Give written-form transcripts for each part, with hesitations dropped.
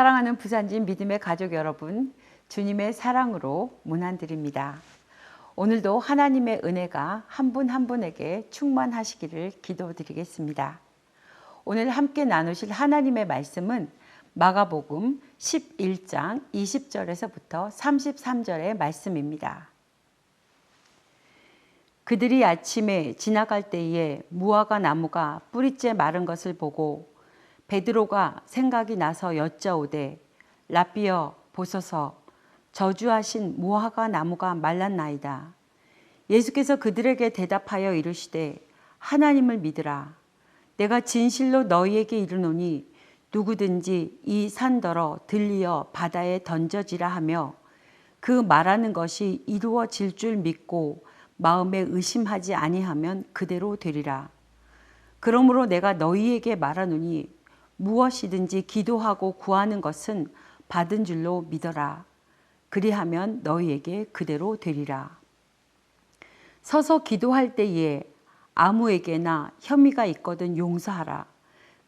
사랑하는 부산진 믿음의 가족 여러분, 주님의 사랑으로 문안드립니다. 오늘도 하나님의 은혜가 한 분 한 분에게 충만하시기를 기도드리겠습니다. 오늘 함께 나누실 하나님의 말씀은 마가복음 11장 20절에서부터 33절의 말씀입니다. 그들이 아침에 지나갈 때에 무화과 나무가 뿌리째 마른 것을 보고 베드로가 생각이 나서 여짜오되 라삐여 보소서 저주하신 무화과 나무가 말랐나이다. 예수께서 그들에게 대답하여 이르시되 하나님을 믿으라. 내가 진실로 너희에게 이르노니 누구든지 이 산더러 들리어 바다에 던져지라 하며 그 말하는 것이 이루어질 줄 믿고 마음에 의심하지 아니하면 그대로 되리라. 그러므로 내가 너희에게 말하노니 무엇이든지 기도하고 구하는 것은 받은 줄로 믿어라. 그리하면 너희에게 그대로 되리라. 서서 기도할 때에 아무에게나 혐의가 있거든 용서하라.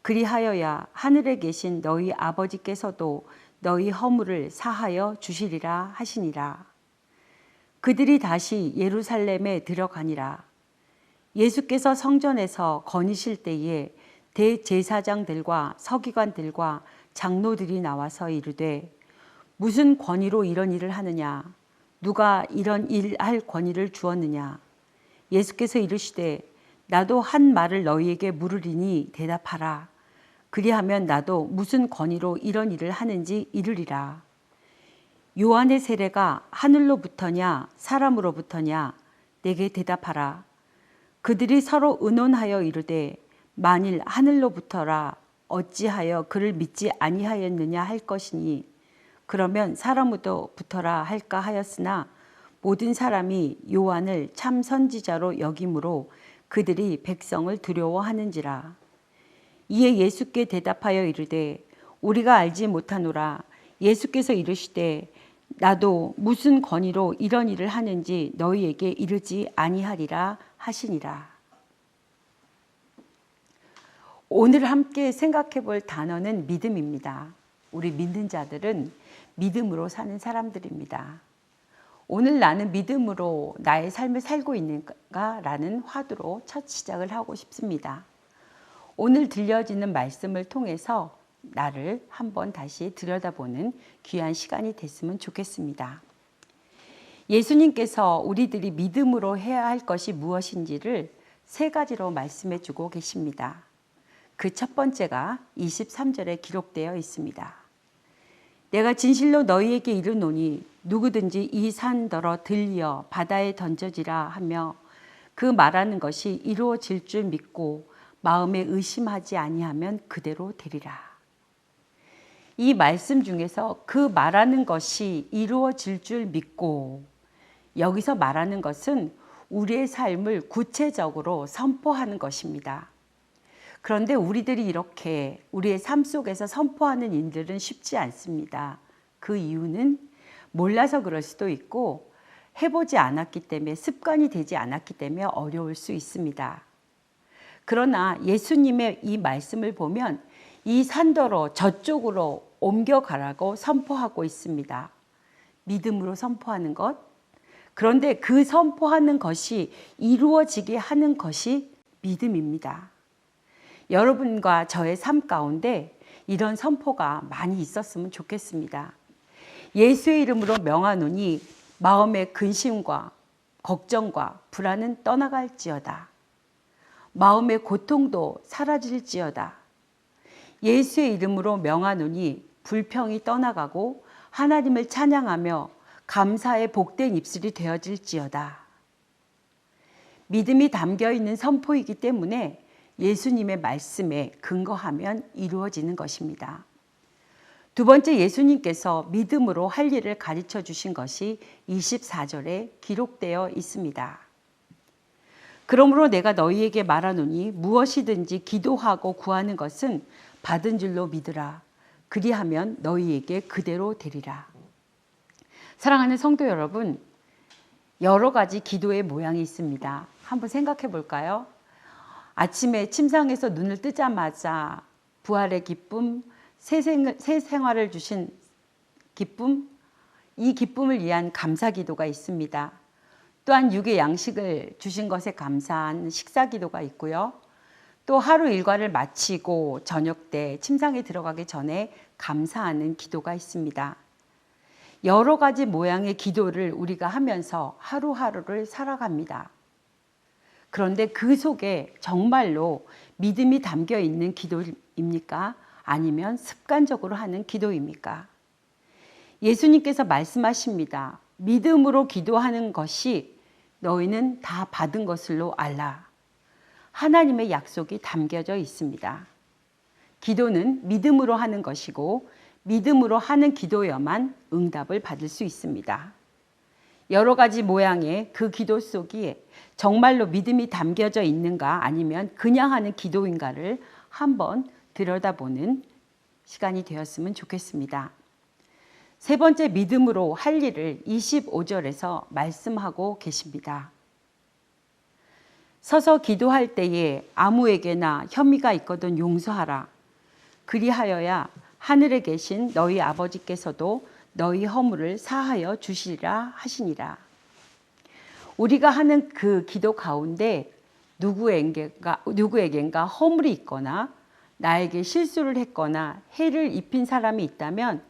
그리하여야 하늘에 계신 너희 아버지께서도 너희 허물을 사하여 주시리라 하시니라. 그들이 다시 예루살렘에 들어가니라. 예수께서 성전에서 거니실 때에 대제사장들과 서기관들과 장로들이 나와서 이르되 무슨 권위로 이런 일을 하느냐? 누가 이런 일 할 권위를 주었느냐? 예수께서 이르시되 나도 한 말을 너희에게 물으리니 대답하라. 그리하면 나도 무슨 권위로 이런 일을 하는지 이르리라. 요한의 세례가 하늘로부터냐 사람으로부터냐? 내게 대답하라. 그들이 서로 의논하여 이르되 만일 하늘로부터라 어찌하여 그를 믿지 아니하였느냐 할 것이니 그러면 사람으로부터라 할까 하였으나 모든 사람이 요한을 참 선지자로 여김으로 그들이 백성을 두려워하는지라. 이에 예수께 대답하여 이르되 우리가 알지 못하노라. 예수께서 이르시되 나도 무슨 권위로 이런 일을 하는지 너희에게 이르지 아니하리라 하시니라. 오늘 함께 생각해 볼 단어는 믿음입니다. 우리 믿는 자들은 믿음으로 사는 사람들입니다. 오늘 나는 믿음으로 나의 삶을 살고 있는가? 라는 화두로 첫 시작을 하고 싶습니다. 오늘 들려지는 말씀을 통해서 나를 한번 다시 들여다보는 귀한 시간이 됐으면 좋겠습니다. 예수님께서 우리들이 믿음으로 해야 할 것이 무엇인지를 세 가지로 말씀해 주고 계십니다. 그 첫 번째가 23절에 기록되어 있습니다. 내가 진실로 너희에게 이르노니 누구든지 이 산더러 들려 바다에 던져지라 하며 그 말하는 것이 이루어질 줄 믿고 마음에 의심하지 아니하면 그대로 되리라. 이 말씀 중에서 그 말하는 것이 이루어질 줄 믿고, 여기서 말하는 것은 우리의 삶을 구체적으로 선포하는 것입니다. 그런데 우리들이 이렇게 우리의 삶 속에서 선포하는 일들은 쉽지 않습니다. 그 이유는 몰라서 그럴 수도 있고 해보지 않았기 때문에, 습관이 되지 않았기 때문에 어려울 수 있습니다. 그러나 예수님의 이 말씀을 보면 이 산더러 저쪽으로 옮겨가라고 선포하고 있습니다. 믿음으로 선포하는 것. 그런데 그 선포하는 것이 이루어지게 하는 것이 믿음입니다. 여러분과 저의 삶 가운데 이런 선포가 많이 있었으면 좋겠습니다. 예수의 이름으로 명하노니 마음의 근심과 걱정과 불안은 떠나갈지어다. 마음의 고통도 사라질지어다. 예수의 이름으로 명하노니 불평이 떠나가고 하나님을 찬양하며 감사의 복된 입술이 되어질지어다. 믿음이 담겨 있는 선포이기 때문에 예수님의 말씀에 근거하면 이루어지는 것입니다. 두 번째, 예수님께서 믿음으로 할 일을 가르쳐 주신 것이 24절에 기록되어 있습니다. 그러므로 내가 너희에게 말하노니 무엇이든지 기도하고 구하는 것은 받은 줄로 믿으라. 그리하면 너희에게 그대로 되리라. 사랑하는 성도 여러분, 여러 가지 기도의 모양이 있습니다. 한번 생각해 볼까요? 아침에 침상에서 눈을 뜨자마자 부활의 기쁨, 새 생활을 주신 기쁨, 이 기쁨을 위한 감사 기도가 있습니다. 또한 육의 양식을 주신 것에 감사한 식사 기도가 있고요. 또 하루 일과를 마치고 저녁 때 침상에 들어가기 전에 감사하는 기도가 있습니다. 여러 가지 모양의 기도를 우리가 하면서 하루하루를 살아갑니다. 그런데 그 속에 정말로 믿음이 담겨 있는 기도입니까? 아니면 습관적으로 하는 기도입니까? 예수님께서 말씀하십니다. 믿음으로 기도하는 것이 너희는 다 받은 것을로 알라. 하나님의 약속이 담겨져 있습니다. 기도는 믿음으로 하는 것이고 믿음으로 하는 기도여만 응답을 받을 수 있습니다. 여러 가지 모양의 그 기도 속에 정말로 믿음이 담겨져 있는가 아니면 그냥 하는 기도인가를 한번 들여다보는 시간이 되었으면 좋겠습니다. 세 번째 믿음으로 할 일을 25절에서 말씀하고 계십니다. 서서 기도할 때에 아무에게나 혐의가 있거든 용서하라. 그리하여야 하늘에 계신 너희 아버지께서도 너희 허물을 사하여 주시리라 하시니라. 우리가 하는 그 기도 가운데 누구에겐가 허물이 있거나 나에게 실수를 했거나 해를 입힌 사람이 있다면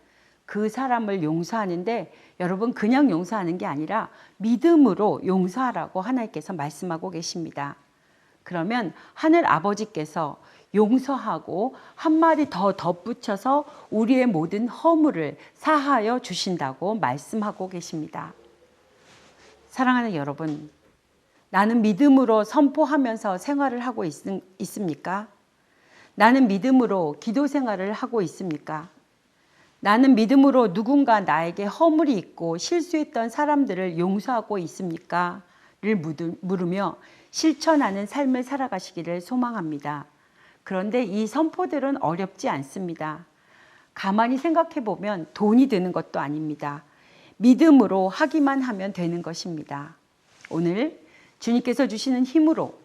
그 사람을 용서하는데 여러분 그냥 용서하는 게 아니라 믿음으로 용서하라고 하나님께서 말씀하고 계십니다. 그러면 하늘 아버지께서 용서하고 한 마디 더 덧붙여서 우리의 모든 허물을 사하여 주신다고 말씀하고 계십니다. 사랑하는 여러분, 나는 믿음으로 선포하면서 생활을 하고 있습니까? 나는 믿음으로 기도 생활을 하고 있습니까? 나는 믿음으로 누군가 나에게 허물이 있고 실수했던 사람들을 용서하고 있습니까? 를 물으며 실천하는 삶을 살아가시기를 소망합니다. 그런데 이 선포들은 어렵지 않습니다. 가만히 생각해 보면 돈이 드는 것도 아닙니다. 믿음으로 하기만 하면 되는 것입니다. 오늘 주님께서 주시는 힘으로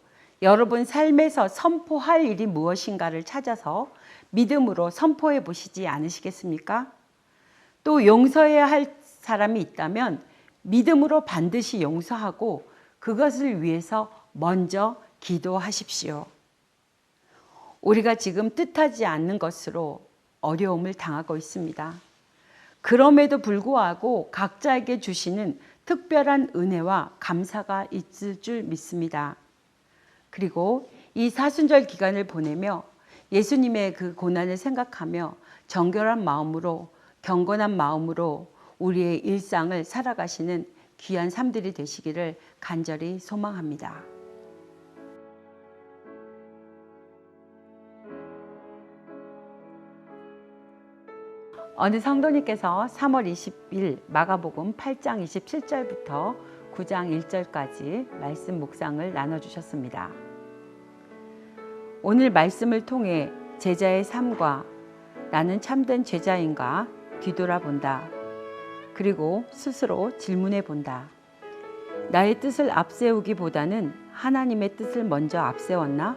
여러분 삶에서 선포할 일이 무엇인가를 찾아서 믿음으로 선포해 보시지 않으시겠습니까? 또 용서해야 할 사람이 있다면 믿음으로 반드시 용서하고 그것을 위해서 먼저 기도하십시오. 우리가 지금 뜻하지 않는 것으로 어려움을 당하고 있습니다. 그럼에도 불구하고 각자에게 주시는 특별한 은혜와 감사가 있을 줄 믿습니다. 그리고 이 사순절 기간을 보내며 예수님의 그 고난을 생각하며 정결한 마음으로 경건한 마음으로 우리의 일상을 살아가시는 귀한 삶들이 되시기를 간절히 소망합니다. 어느 성도님께서 3월 20일 마가복음 8장 27절부터 9장 1절까지 말씀 묵상을 나눠주셨습니다. 오늘 말씀을 통해 제자의 삶과 나는 참된 제자인가 뒤돌아본다. 그리고 스스로 질문해 본다. 나의 뜻을 앞세우기보다는 하나님의 뜻을 먼저 앞세웠나?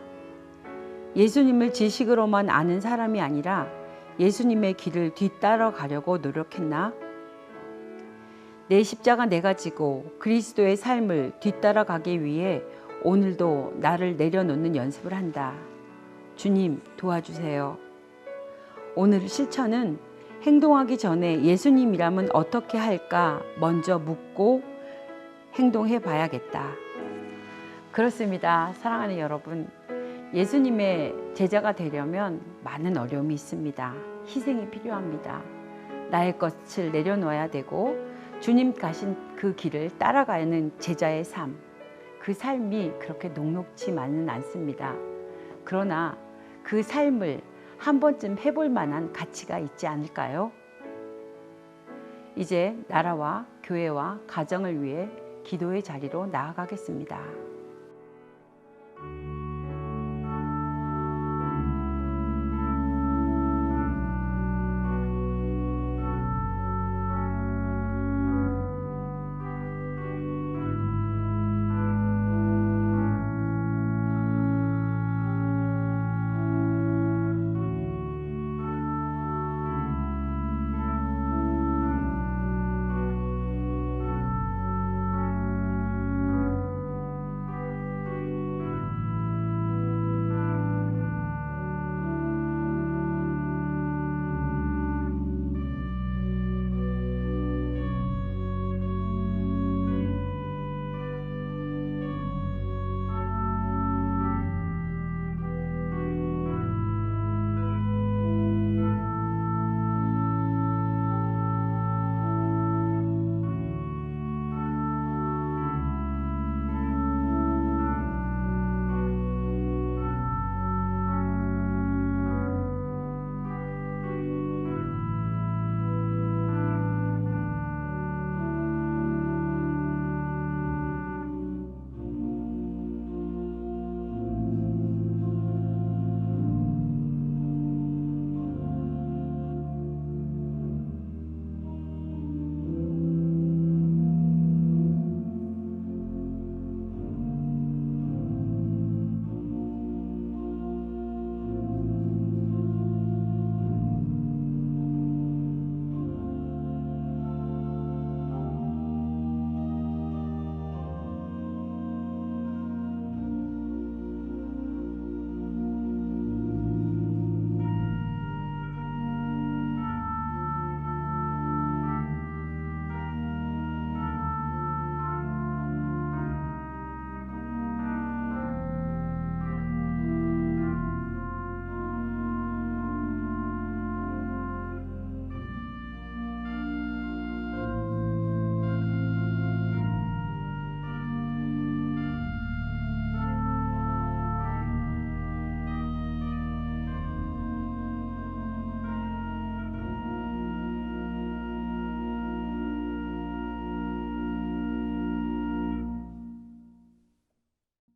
예수님을 지식으로만 아는 사람이 아니라 예수님의 길을 뒤따라가려고 노력했나? 내 십자가 내가 지고 그리스도의 삶을 뒤따라가기 위해 오늘도 나를 내려놓는 연습을 한다. 주님 도와주세요. 오늘 실천은 행동하기 전에 예수님이라면 어떻게 할까 먼저 묻고 행동해 봐야겠다. 그렇습니다. 사랑하는 여러분, 예수님의 제자가 되려면 많은 어려움이 있습니다. 희생이 필요합니다. 나의 것을 내려놓아야 되고 주님 가신 그 길을 따라가는 제자의 삶, 그 삶이 그렇게 녹록지만은 않습니다. 그러나 그 삶을 한 번쯤 해볼 만한 가치가 있지 않을까요? 이제 나라와 교회와 가정을 위해 기도의 자리로 나아가겠습니다.